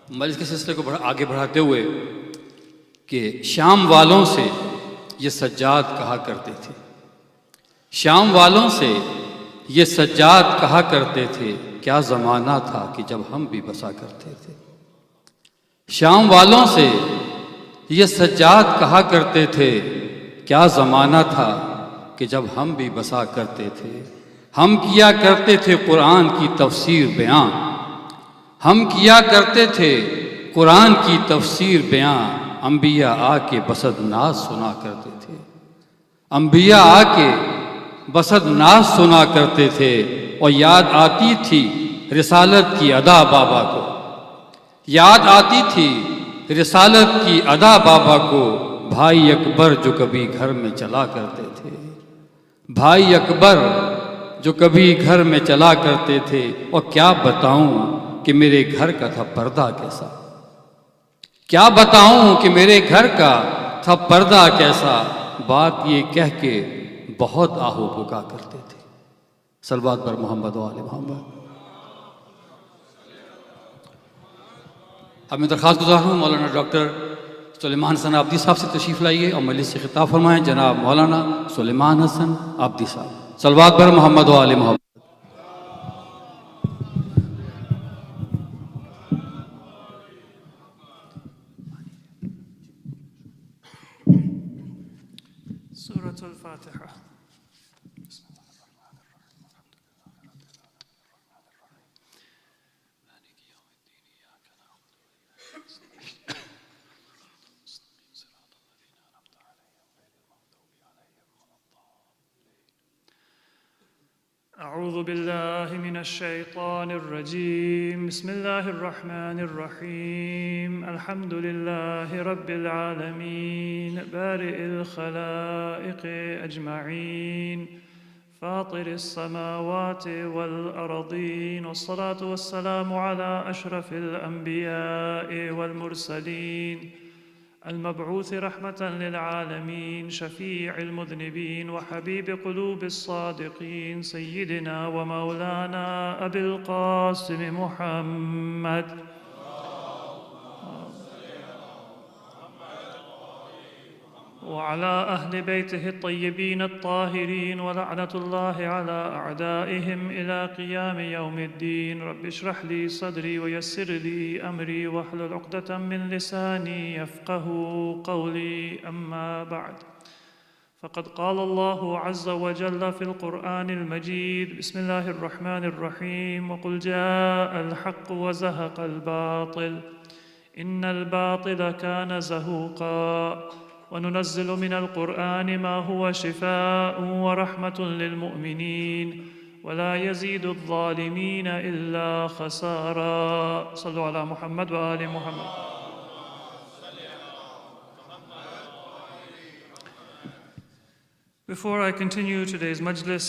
مجلس کے سلسلے کو آگے بڑھاتے ہوئے کہ شام والوں سے یہ سجاد کہا کرتے تھے، شام والوں سے یہ سجاد کہا کرتے تھے، کیا زمانہ تھا کہ جب ہم بھی بسا کرتے تھے۔ شام والوں سے یہ سجاد کہا کرتے تھے، کیا زمانہ تھا کہ جب ہم بھی بسا کرتے تھے۔ ہم کیا کرتے تھے قرآن کی تفسیر بیان، ہم کیا کرتے تھے قرآن کی تفسیر بیان، انبیاء آ کے بسد ناز سنا کرتے تھے، انبیاء آ کے بسد ناز سنا کرتے تھے۔ اور یاد آتی تھی رسالت کی ادا بابا کو، یاد آتی تھی رسالت کی ادا بابا کو، بھائی اکبر جو کبھی گھر میں چلا کرتے تھے، بھائی اکبر جو کبھی گھر میں چلا کرتے تھے۔ اور کیا بتاؤں کہ میرے گھر کا تھا پردہ کیسا، کیا بتاؤں کہ میرے گھر کا تھا پردہ کیسا، بات یہ کہہ کے بہت آہو بکا کرتے تھے۔ صلوات پر محمد و آل محمد۔ اب میں درخواست گزار ہوں مولانا ڈاکٹر سلیمان حسن عابدی صاحب سے تشریف لائیے اور مجلس سے خطاب فرمائیں۔ جناب مولانا سلیمان حسن عابدی صاحب، صلوات پر محمد و آل محمد۔ سورة الفاتحة۔ أعوذ بالله من الشيطان الرجيم، بسم الله الرحمن الرحيم، الحمد لله رب العالمين، بارئ الخلائق أجمعين، فاطر السماوات والأرضين، والصلاة والسلام على أشرف الأنبياء والمرسلين، المبعوث رحمة للعالمين، شفيع المذنبين وحبيب قلوب الصادقين، سيدنا ومولانا أبي القاسم محمد وعلى أهل بيته الطيبين الطاهرين، ولعنة الله على أعدائهم إلى قيام يوم الدين. رب اشرح لي صدري ويسر لي أمري واحلل عقدة من لساني يفقه قولي. أما بعد، فقد قال الله عز وجل في القرآن المجيد، بسم الله الرحمن الرحيم، وقل جاء الحق وزهق الباطل إن الباطل كان زهوقا، وننزل من القرآن ما هو شفاء ورحمة للمؤمنين ولا يزيد الظالمين إلا خسارا. صلوا على محمد وآل محمد. Before I continue today's majlis,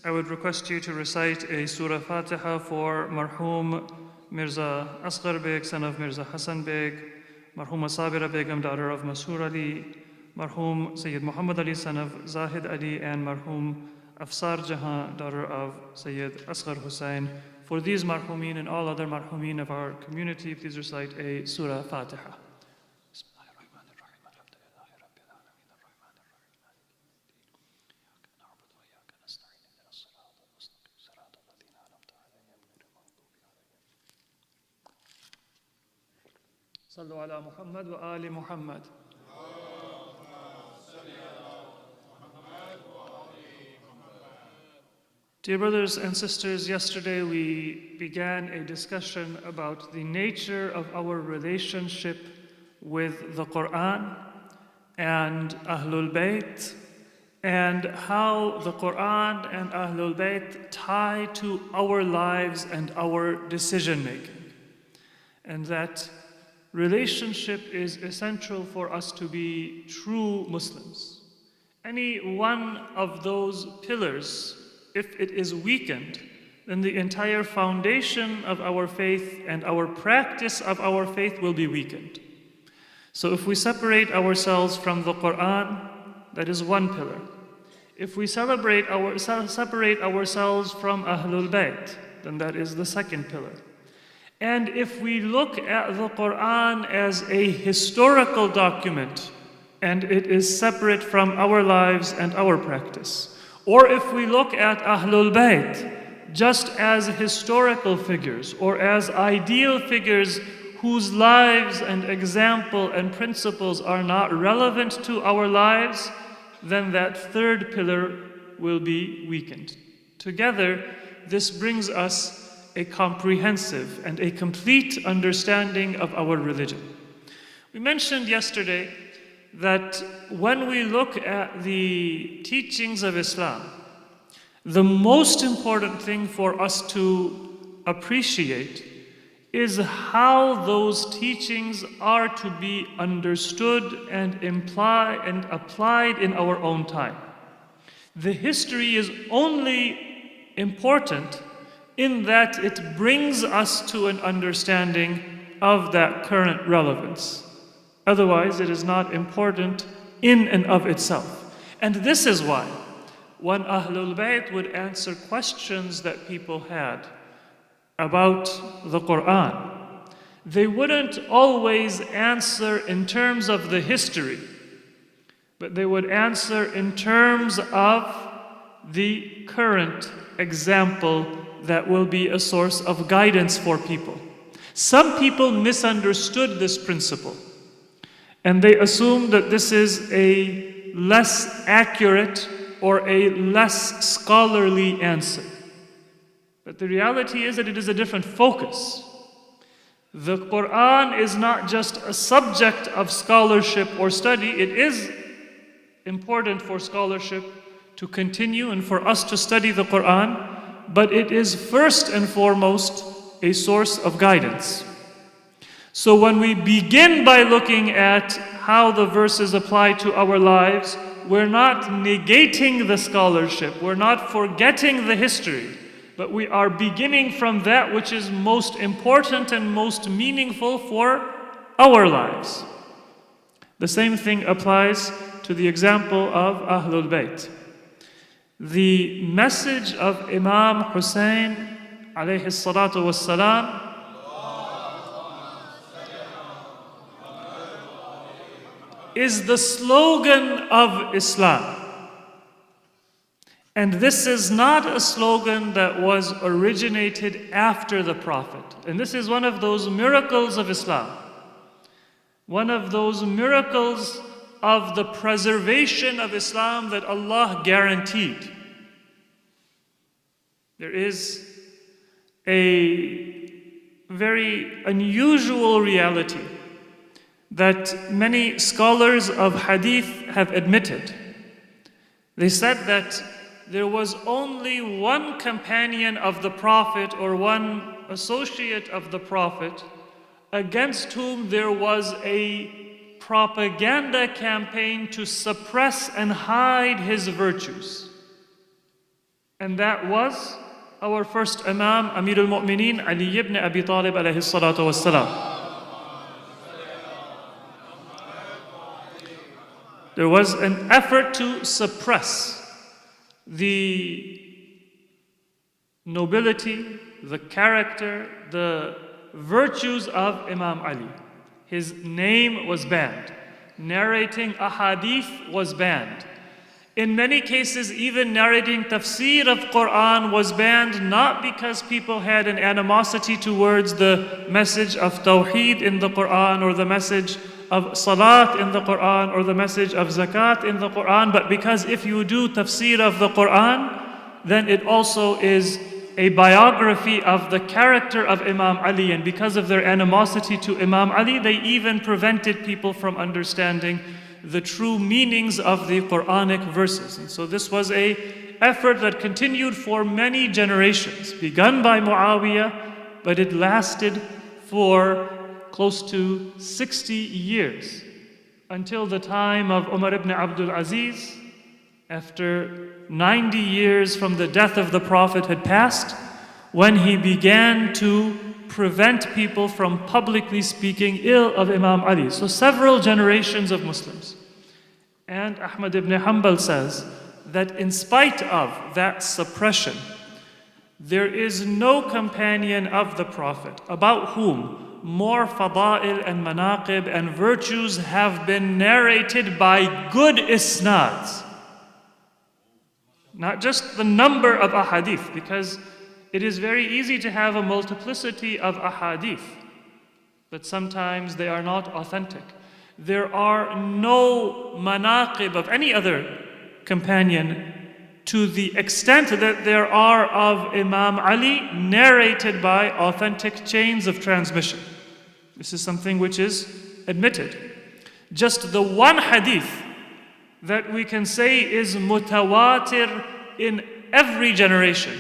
I would request you to recite a Surah Fatiha for Marhum Mirza Asghar Beg, son of Mirza Hasan Beg, Marhuma Sabira Begum, daughter of Masur Ali, Marhum Syed Muhammad Ali, son of Zahid Ali, and Marhum Afsar Jahan, daughter of Syed Asghar Hussain. For these marhumin and all other marhumin of our community, please recite a Surah Fatiha. صلوا على محمد وآل محمد. Dear brothers and sisters, yesterday we began a discussion about the nature of our relationship with the Quran and Ahlul Bayt, and how the Quran and Ahlul Bayt tie to our lives and our decision making, and that relationship is essential for us to be true Muslims. Any one of those pillars, if it is weakened, then the entire foundation of our faith and our practice of our faith will be weakened. So if we separate ourselves from the Quran, that is one pillar. If we separate ourselves from Ahlul Bayt, then that is the second pillar. And if we look at the Quran as a historical document, and it is separate from our lives and our practice, or if we look at Ahlul Bayt just as historical figures or as ideal figures whose lives and example and principles are not relevant to our lives, then that third pillar will be weakened. Together, this brings us a comprehensive and a complete understanding of our religion. We mentioned yesterday that when we look at the teachings of Islam, the most important thing for us to appreciate is how those teachings are to be understood and applied in our own time. The history is only important in that it brings us to an understanding of that current relevance. Otherwise, it is not important in and of itself. And this is why when Ahlul Bayt would answer questions that people had about the Quran, they wouldn't always answer in terms of the history, but they would answer in terms of the current example that will be a source of guidance for people. Some people misunderstood this principle, and they assumed that this is a less accurate or a less scholarly answer. But the reality is that it is a different focus. The Quran is not just a subject of scholarship or study. It is important for scholarship to continue and for us to study the Quran, but it is first and foremost a source of guidance. So when we begin by looking at how the verses apply to our lives, we're not negating the scholarship, we're not forgetting the history, but we are beginning from that which is most important and most meaningful for our lives. The same thing applies to the example of Ahlul Bayt. The message of Imam Hussein alayhi salatu wassalam is the slogan of Islam. And this is not a slogan that was originated after the Prophet. And this is one of those miracles of Islam. One of those miracles of the preservation of Islam that Allah guaranteed. There is a very unusual reality that many scholars of hadith have admitted. They said that there was only one companion of the Prophet or one associate of the Prophet against whom there was a propaganda campaign to suppress and hide his virtues. And that was our first Imam, Amir al-Mu'mineen, Ali ibn Abi Talib alayhi salatu wassalam. There was an effort to suppress the nobility, the character, the virtues of Imam Ali. His name was banned. Narrating ahadith was banned. In many cases, even narrating tafsir of Quran was banned, not because people had an animosity towards the message of Tawheed in the Quran or the message of Salat in the Quran or the message of Zakat in the Quran, but because if you do tafsir of the Quran, then it also is a biography of the character of Imam Ali, and because of their animosity to Imam Ali, they even prevented people from understanding the true meanings of the Quranic verses. And so this was an effort that continued for many generations, begun by Muawiyah, but it lasted for close to 60 years, until the time of Umar ibn Abdul Aziz. After 90 years from the death of the Prophet had passed, when he began to prevent people from publicly speaking ill of Imam Ali. So several generations of Muslims. And Ahmad ibn Hanbal says that in spite of that suppression, There is no companion of the Prophet about whom more fada'il and manaqib and virtues have been narrated by good isnads. Not just the number of ahadith, because it is very easy to have a multiplicity of ahadith, but sometimes they are not authentic. There are no manaqib of any other companion to the extent that there are of Imam Ali, narrated by authentic chains of transmission. This is something which is admitted. Just the one hadith that we can say is mutawatir in every generation.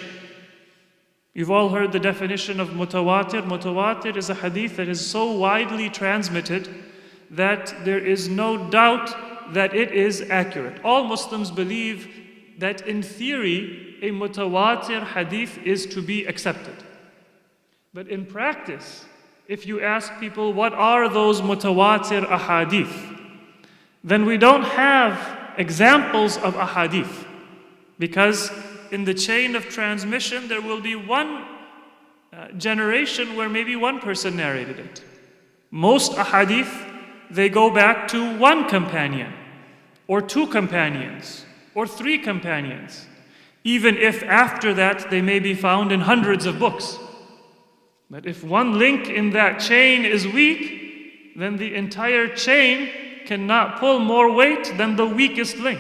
You've all heard the definition of mutawatir. Mutawatir is a hadith that is so widely transmitted that there is no doubt that it is accurate. All Muslims believe that in theory, a mutawatir hadith is to be accepted. But in practice, if you ask people, what are those mutawatir ahadith? Then we don't have examples of ahadith. Because in the chain of transmission, there will be one generation where maybe one person narrated it. Most ahadith, they go back to one companion, or two companions, or three companions, even if after that they may be found in hundreds of books. But if one link in that chain is weak, then the entire chain cannot pull more weight than the weakest link.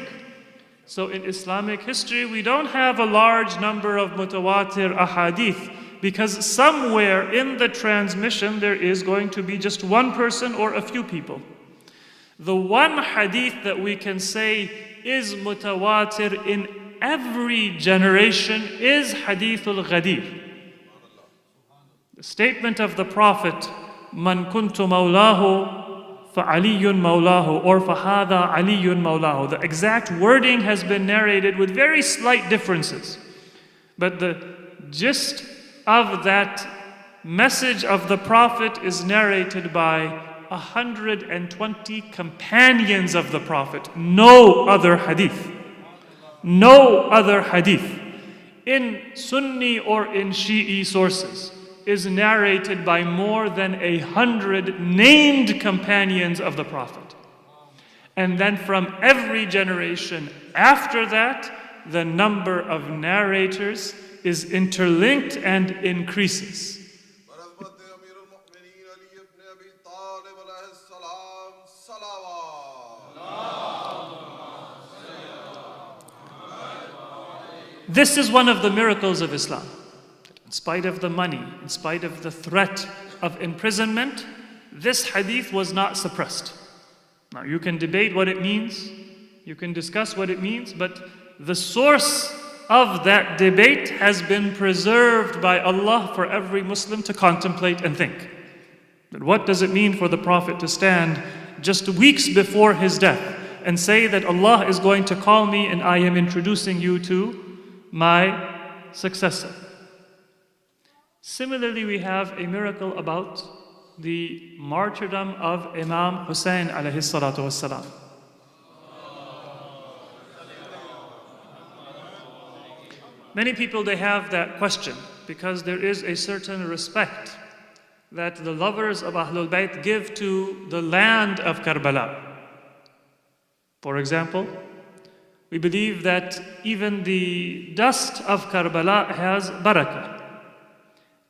So in Islamic history, we don't have a large number of mutawatir ahadith, because somewhere in the transmission there is going to be just one person or a few people. The one hadith that we can say is mutawatir in every generation is hadithul ghadir. The statement of the Prophet, Man kuntu mawlahu fa aliyun mawlahu, or fahada aliyun mawlahu. The exact wording has been narrated with very slight differences. But the gist of that message of the Prophet is narrated by 120 companions of the Prophet. No other hadith. No other hadith in Sunni or in Shi'i sources is narrated by more than 100 named companions of the Prophet. And then from every generation after that, the number of narrators is interlinked and increases. This is one of the miracles of Islam. In spite of the money, in spite of the threat of imprisonment, this hadith was not suppressed. Now you can debate what it means, you can discuss what it means, but the source of that debate has been preserved by Allah for every Muslim to contemplate and think. But what does it mean for the Prophet to stand just weeks before his death and say that Allah is going to call me and I am introducing you to my successor? Similarly, we have a miracle about the martyrdom of Imam Hussein alayhi salatu wassalam. Many people, they have that question because there is a certain respect that the lovers of Ahlul Bayt give to the land of Karbala. For example, we believe that even the dust of Karbala has barakah.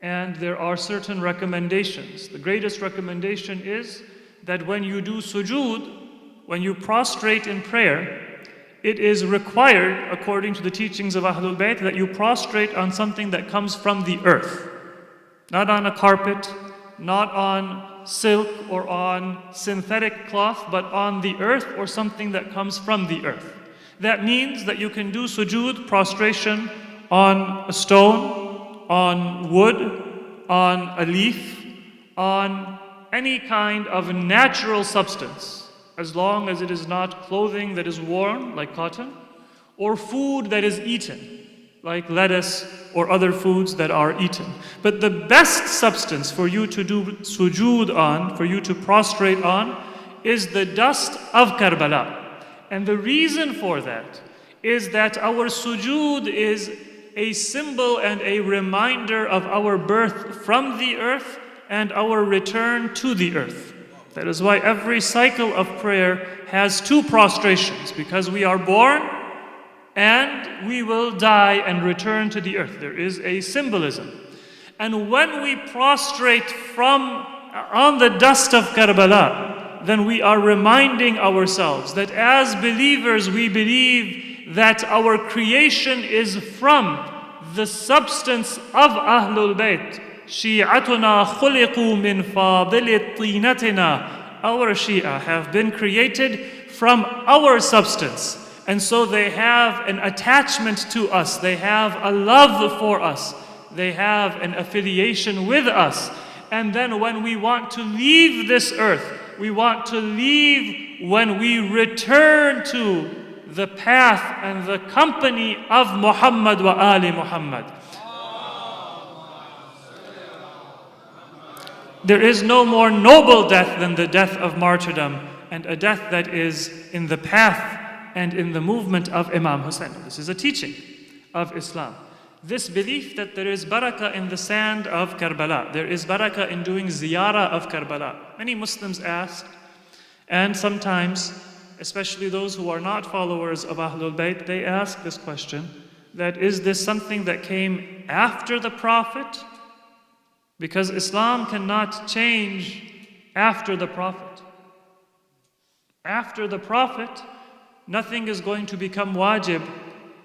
And there are certain recommendations. The greatest recommendation is that when you do sujood, when you prostrate in prayer, it is required, according to the teachings of Ahlul Bayt, that you prostrate on something that comes from the earth. Not on a carpet, not on silk or on synthetic cloth, but on the earth or something that comes from the earth. That means that you can do sujood, prostration, on a stone, on wood, on a leaf, on any kind of natural substance, as long as it is not clothing that is worn, like cotton, or food that is eaten, like lettuce or other foods that are eaten. But the best substance for you to do sujood on, for you to prostrate on, is the dust of Karbala. And the reason for that is that our sujood is a symbol and a reminder of our birth from the earth and our return to the earth. That is why every cycle of prayer has two prostrations, because we are born and we will die and return to the earth. There is a symbolism. And when we prostrate on the dust of Karbala, then we are reminding ourselves that as believers we believe that our creation is from the substance of Ahlul Bayt. Shi'atuna khuliqu min fadili tinatina. Our Shia have been created from our substance. And so they have an attachment to us. They have a love for us. They have an affiliation with us. And then when we want to leave this earth, we want to leave when we return to the path and the company of Muhammad wa Ali Muhammad. There is no more noble death than the death of martyrdom, and a death that is in the path and in the movement of Imam Hussein. This is a teaching of Islam. This belief that there is barakah in the sand of Karbala, there is barakah in doing ziyarah of Karbala. Many Muslims ask, and sometimes, especially those who are not followers of Ahlul Bayt, they ask this question, that is this something that came after the Prophet? Because Islam cannot change after the Prophet. After the Prophet, nothing is going to become wajib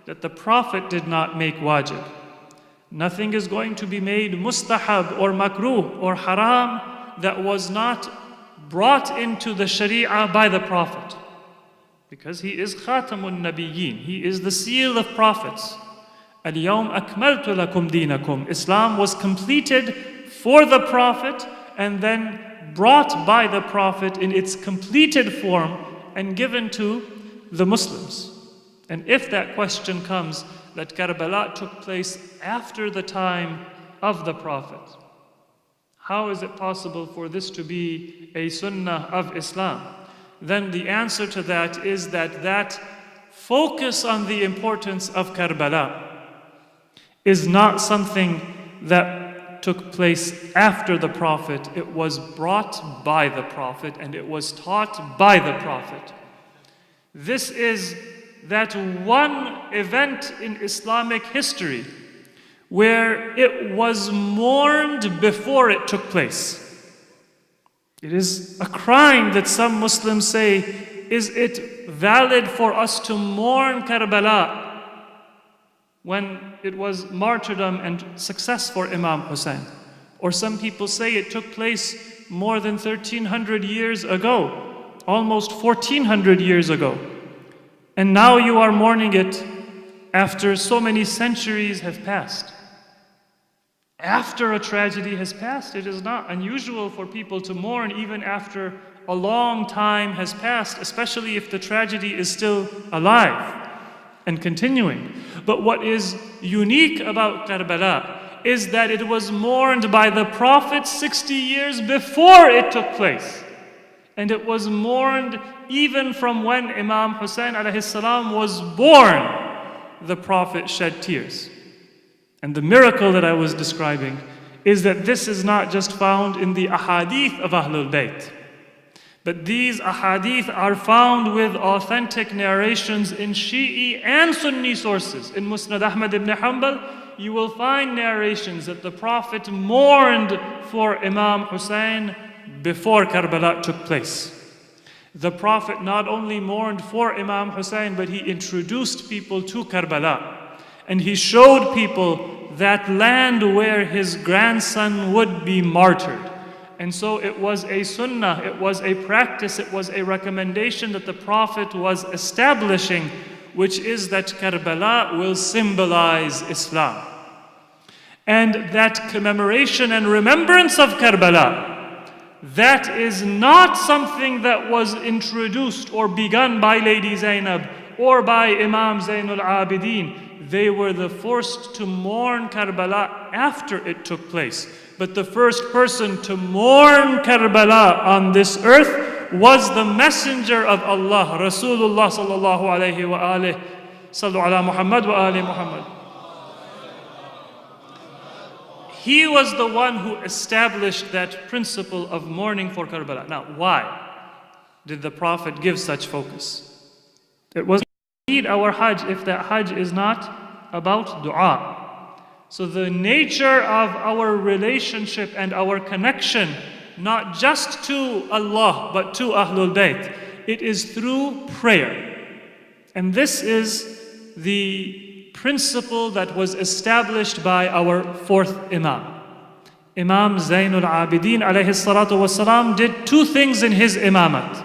that the Prophet did not make wajib. Nothing is going to be made mustahab or makruh or haram that was not brought into the Sharia by the Prophet. Because he is khatamun nabiyyin, he is the seal of prophets. Al-yawm akmaltu lakum dinakum. Islam was completed for the Prophet and then brought by the Prophet in its completed form and given to the Muslims. And if that question comes that Karbala took place after the time of the Prophet, how is it possible for this to be a sunnah of Islam? Then the answer to that is that focus on the importance of Karbala is not something that took place after the Prophet. It was brought by the Prophet and it was taught by the Prophet. This is that one event in Islamic history where it was mourned before it took place. It is a crime that some Muslims say, is it valid for us to mourn Karbala when it was martyrdom and success for Imam Hussein? Or some people say it took place more than 1300 years ago, almost 1400 years ago. And now you are mourning it after so many centuries have passed. After a tragedy has passed, it is not unusual for people to mourn even after a long time has passed, especially if the tragedy is still alive and continuing. But what is unique about Karbala is that it was mourned by the Prophet 60 years before it took place. And it was mourned even from when Imam Hussein alayhi salam was born. The Prophet shed tears. And the miracle that I was describing is that this is not just found in the ahadith of Ahlul Bayt, but these ahadith are found with authentic narrations in Shi'i and Sunni sources. In Musnad Ahmad ibn Hanbal, you will find narrations that the Prophet mourned for Imam Hussein before Karbala took place. The Prophet not only mourned for Imam Hussein, but he introduced people to Karbala. And he showed people that land where his grandson would be martyred. And so it was a sunnah, it was a practice, it was a recommendation that the Prophet was establishing, which is that Karbala will symbolize Islam. And that commemoration and remembrance of Karbala, that is not something that was introduced or begun by Lady Zainab or by Imam Zainul Abidin. They were the first to mourn Karbala after it took place. But the first person to mourn Karbala on this earth was the Messenger of Allah, Rasulullah sallallahu alayhi wa alihi. Sallu ala Muhammad wa ali Muhammad. he was the one who established that principle of mourning for Karbala. Now, why did the Prophet give such focus? It was need our Hajj if that Hajj is not about dua. So the nature of our relationship and our connection, not just to Allah, but to Ahlul Bayt, it is through prayer. And this is the principle that was established by our fourth Imam. Imam Zainul Abidin alayhi salatu wasalam did two things in his imamat.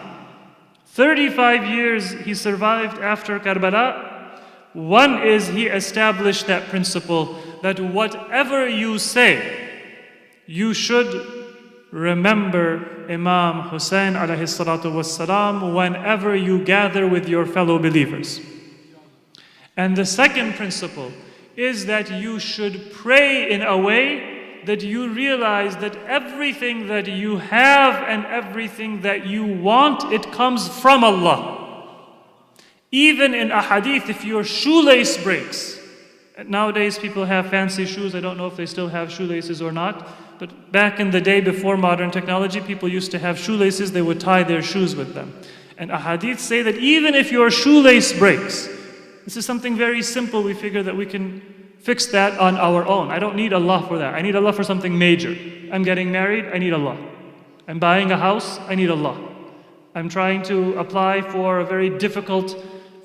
35 years he survived after Karbala. One is he established that principle that whatever you say, you should remember Imam Hussein alayhi salatu wassalam whenever you gather with your fellow believers. And the second principle is that you should pray in a way that you realize that everything that you have and everything that you want, it comes from Allah. Even in a hadith, if your shoelace breaks, nowadays people have fancy shoes, I don't know if they still have shoelaces or not, but back in the day before modern technology, people used to have shoelaces, they would tie their shoes with them. And ahadith say that even if your shoelace breaks, this is something very simple, we figure that we can fix that on our own. I don't need Allah for that. I need Allah for something major. I'm getting married, I need Allah. I'm buying a house, I need Allah. I'm trying to apply for a very difficult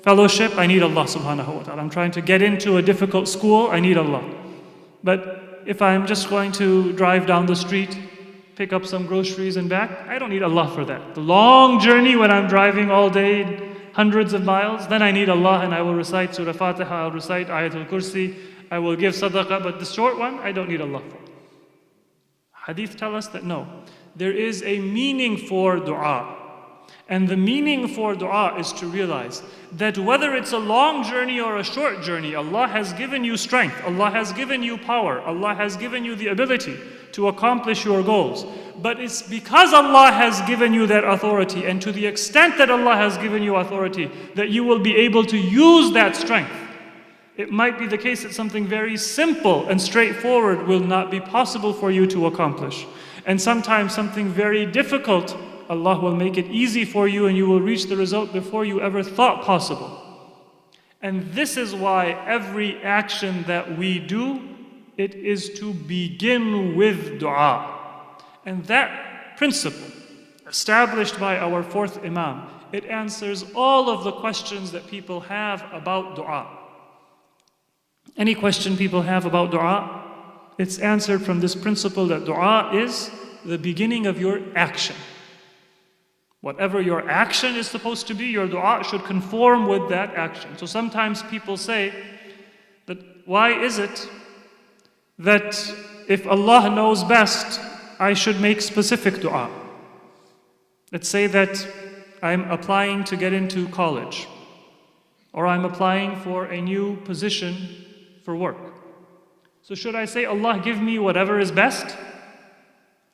fellowship, I need Allah subhanahu wa ta'ala. I'm trying to get into a difficult school, I need Allah. But if I'm just going to drive down the street, pick up some groceries and back, I don't need Allah for that. The long journey when I'm driving all day, hundreds of miles, then I need Allah and I will recite Surah Fatiha, I'll recite Ayatul Kursi, I will give sadaqah, but the short one, I don't need Allah for. Hadith tell us that no, there is a meaning for dua. And the meaning for dua is to realize that whether it's a long journey or a short journey, Allah has given you strength, Allah has given you power, Allah has given you the ability to accomplish your goals. But it's because Allah has given you that authority, and to the extent that Allah has given you authority, that you will be able to use that strength. It might be the case that something very simple and straightforward will not be possible for you to accomplish. And sometimes something very difficult, Allah will make it easy for you and you will reach the result before you ever thought possible. And this is why every action that we do, it is to begin with dua. And that principle, established by our fourth Imam, it answers all of the questions that people have about dua. Any question people have about dua, it's answered from this principle that dua is the beginning of your action. Whatever your action is supposed to be, your dua should conform with that action. So sometimes people say that why is it that if Allah knows best, I should make specific dua? Let's say that I'm applying to get into college, or I'm applying for a new position for work. So should I say, Allah, give me whatever is best?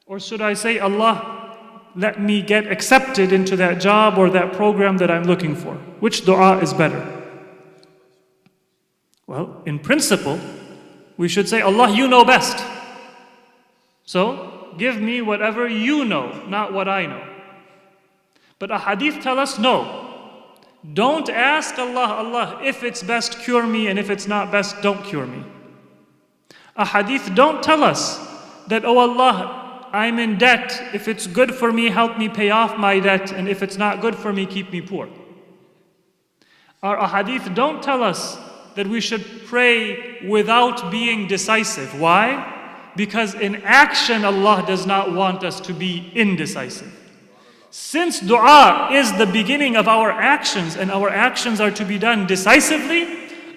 Or should I say, Allah, let me get accepted into that job or that program that I'm looking for? Which dua is better? Well, in principle, we should say, Allah, you know best. So, give me whatever you know, not what I know. But a hadith tell us, no. Don't ask Allah, Allah, if it's best, cure me, and if it's not best, don't cure me. A hadith don't tell us that, oh Allah, I'm in debt. If it's good for me, help me pay off my debt, and if it's not good for me, keep me poor. Our ahadith don't tell us that we should pray without being decisive. Why? Because in action, Allah does not want us to be indecisive. Since dua is the beginning of our actions, and our actions are to be done decisively,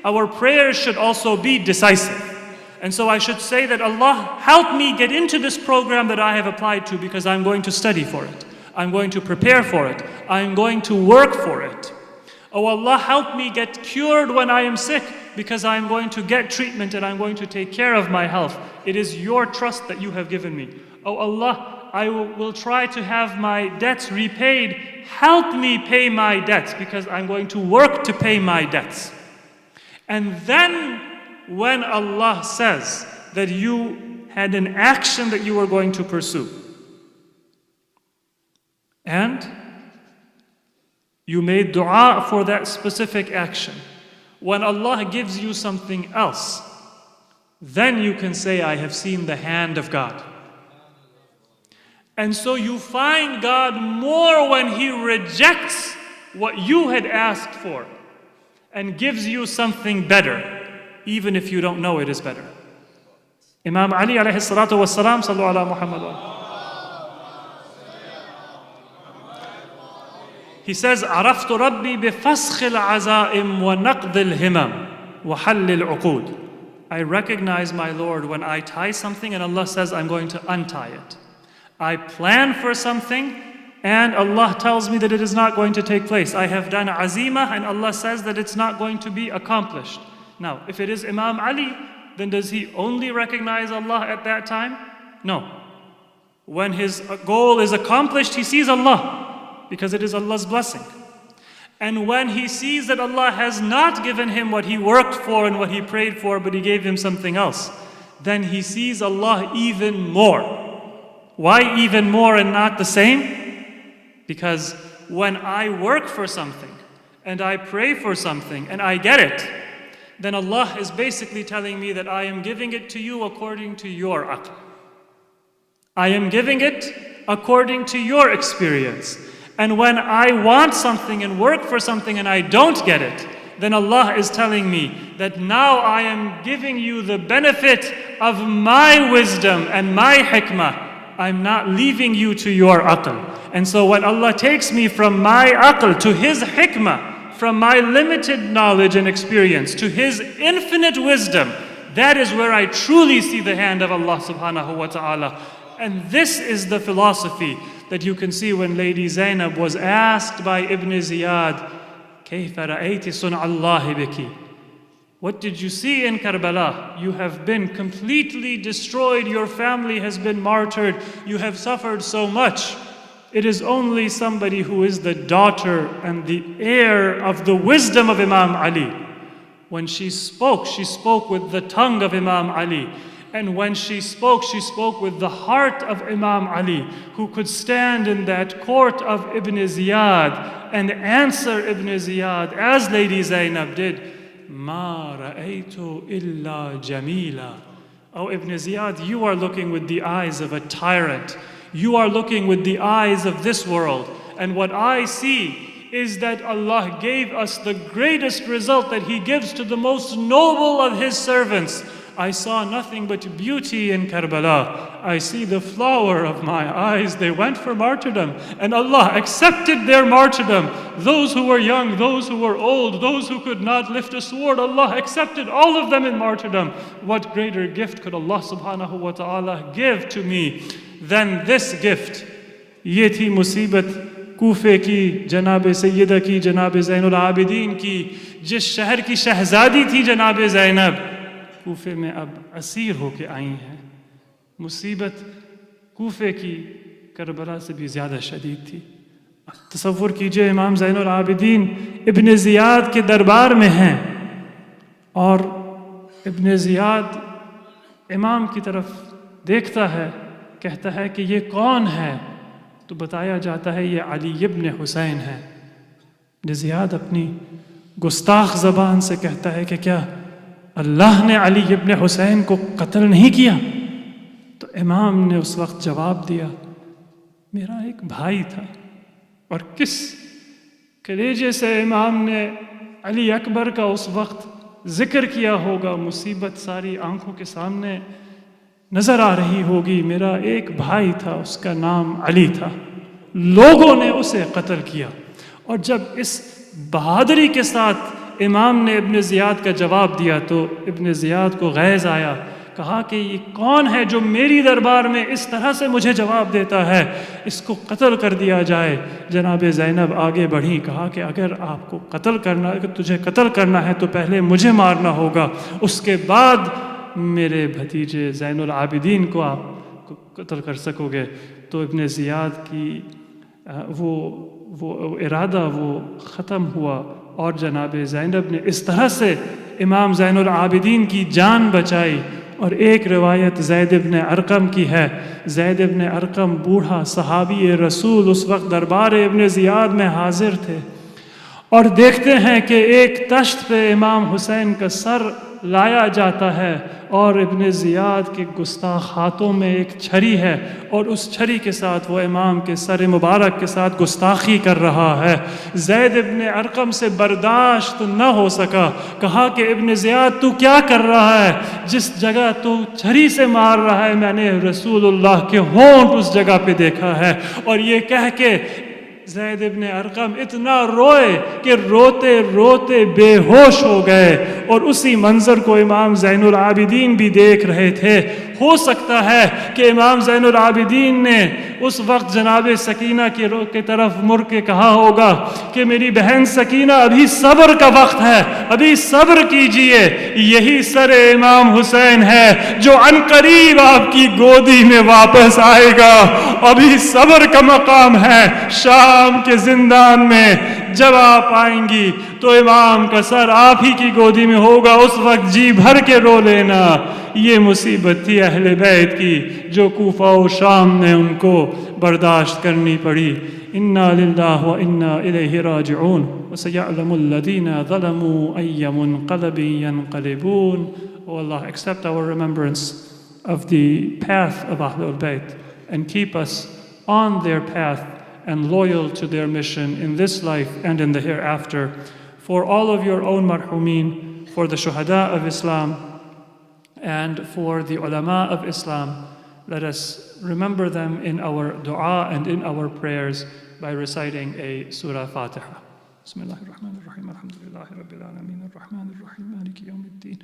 our prayers should also be decisive. And so I should say that Allah, help me get into this program that I have applied to because I'm going to study for it. I'm going to prepare for it. I'm going to work for it. Oh Allah, help me get cured when I am sick because I'm going to get treatment and I'm going to take care of my health. It is your trust that you have given me. Oh Allah, I will try to have my debts repaid. Help me pay my debts because I'm going to work to pay my debts. And then when Allah says that you had an action that you were going to pursue. And you made dua for that specific action. When Allah gives you something else, then you can say, I have seen the hand of God. And so you find God more when He rejects what you had asked for and gives you something better, even if you don't know it is better. Imam Ali alayhi salatu was salam, sallu ala Muhammad. He says, عرفت ربي بفسخ العزائم ونقض الهمم وحل العقود. I recognize my Lord when I tie something and Allah says, I'm going to untie it. I plan for something and Allah tells me that it is not going to take place. I have done azima and Allah says that it's not going to be accomplished. Now, if it is Imam Ali, then does he only recognize Allah at that time? No. When his goal is accomplished, he sees Allah, because it is Allah's blessing. And when he sees that Allah has not given him what he worked for and what he prayed for, but He gave him something else, then he sees Allah even more. Why even more and not the same? Because when I work for something and I pray for something and I get it, then Allah is basically telling me that I am giving it to you according to your aql. I am giving it according to your experience. And when I want something and work for something and I don't get it, then Allah is telling me that now I am giving you the benefit of my wisdom and my hikmah. I'm not leaving you to your aql. And so when Allah takes me from my aql to His hikmah, from my limited knowledge and experience to His infinite wisdom, that is where I truly see the hand of Allah subhanahu wa ta'ala. And this is the philosophy that you can see when Lady Zainab was asked by Ibn Ziyad, كيف رأيت صنع الله بك? What did you see in Karbala? You have been completely destroyed. Your family has been martyred. You have suffered so much. It is only somebody who is the daughter and the heir of the wisdom of Imam Ali. When she spoke with the tongue of Imam Ali. And when she spoke with the heart of Imam Ali, who could stand in that court of Ibn Ziyad and answer Ibn Ziyad as Lady Zainab did. Ma ra'aytu illa jamila. Oh, Ibn Ziyad, you are looking with the eyes of a tyrant. You are looking with the eyes of this world. And what I see is that Allah gave us the greatest result that He gives to the most noble of His servants. I saw nothing but beauty in Karbala. I see the flower of my eyes. They went for martyrdom, and Allah accepted their martyrdom. Those who were young, those who were old, those who could not lift a sword, Allah accepted all of them in martyrdom. What greater gift could Allah subhanahu wa ta'ala give to me than this gift? Ye thi musibat Kufe ki, Janab Sayyida ki, Janab Zainul Abidin ki, jis shahar ki shahzadi thi Janab Zainab, कूफे में अब Asir होके आई हैं. मुसीबत कूफे की Karbala से भी ज़्यादा शदीद थी. तसव्वुर कीजिए इमाम ज़ैनुल आबिदीन इब्न ज़ियाद के दरबार में हैं और इब्न ज़ियाद इमाम की तरफ देखता है, कहता है कि ये कौन है? तो बताया जाता है ये अली इब्न हुसैन है. इब्न ज़ियाद अपनी गुस्ताख ज़बान से कहता है कि क्या अल्लाह ने अली इब्न हुसैन को कत्ल नहीं किया? तो इमाम ने उस वक्त जवाब दिया, मेरा एक भाई था. और किस कलेजे से इमाम ने अली अकबर का उस वक्त जिक्र किया होगा. मुसीबत सारी आंखों के सामने नज़र आ रही होगी. मेरा एक भाई था, उसका नाम अली था, लोगों ने उसे कत्ल किया. और जब इस बहादुरी के साथ इमाम ने इब्न ज़ियाद का जवाब दिया तो इब्न ज़ियाद को गैज़ आया. कहा कि ये कौन है जो मेरी दरबार में इस तरह से मुझे जवाब देता है? इसको कत्ल कर दिया जाए. जनाब ज़ैनब आगे बढ़ी. कहा कि अगर आपको कत्ल करना, अगर तुझे कत्ल करना है तो पहले मुझे मारना होगा, उसके बाद मेरे भतीजे ज़ैनुल आबिदीन को आप कत्ल कर सकोगे. तो इब्न ज़ियाद की वो इरादा वो ख़त्म हुआ और जनाब ज़ैनब ने इस तरह से इमाम ज़ैनुल आबिदीन की जान बचाई اور ایک روایت زید ابن ارقم کی ہے. زید ابن ارقم بوڑھا صحابی رسول اس وقت دربار ابن زیاد میں حاضر تھے اور دیکھتے ہیں کہ ایک تشت پہ امام حسین کا سر لایا جاتا ہے اور ابن زیاد کے گستاخ ہاتھوں میں ایک چھری ہے اور اس چھری کے ساتھ وہ امام کے سر مبارک کے ساتھ گستاخی کر رہا ہے. زید ابن ارقم سے برداشت نہ ہو سکا. کہا کہ ابن زیاد تو کیا کر رہا ہے؟ جس جگہ تو چھری سے مار رہا ہے میں نے رسول اللہ کے ہونٹ اس جگہ پہ دیکھا ہے. اور یہ کہہ کے زید ابن ارقم اتنا روئے کہ روتے روتے بے ہوش ہو گئے. اور اسی منظر کو امام زین العابدین بھی دیکھ رہے تھے. ہو سکتا ہے کہ امام زین العابدین نے اس وقت جناب سکینہ کی طرف مڑ کے کہا ہوگا کہ میری بہن سکینہ ابھی صبر کا وقت ہے, ابھی صبر کیجئے. یہی سر امام حسین ہے جو عنقریب آپ کی گودی میں واپس آئے گا. ابھی صبر کا مقام ہے. شام کے زندان میں جب آپ آئیں گی تو امام کا سر آپ ہی کی گودی میں ہوگا. اس وقت جی بھر کے رو لینا. یہ مصیبت تھی اہل بیت کی جو کوفہ و شام میں ان کو برداشت کرنی پڑی. انا للہ و انا الیہ راجعون. وسیعلم الذین ظلموا ای منقلب ینقلبون. Oh Allah, accept our remembrance of the path of Ahlul Bayt and keep us on their path and loyal to their mission in this life and in the hereafter. For all of your own marhumeen, for the shuhada of Islam, and for the ulama of Islam, let us remember them in our dua and in our prayers by reciting a Surah Fatiha. Bismillahirrahmanirrahim. Alhamdulillahi Rabbil Alameen. Ar-Rahmanir-Rahim. Maliki Yawmiddin.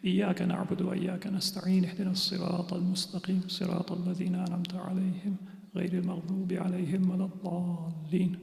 إياك نعبد وإياك نستعين. اهدنا الصراط المستقيم صراط الذين أنعمت عليهم غير المغضوب عليهم ولا الضالين.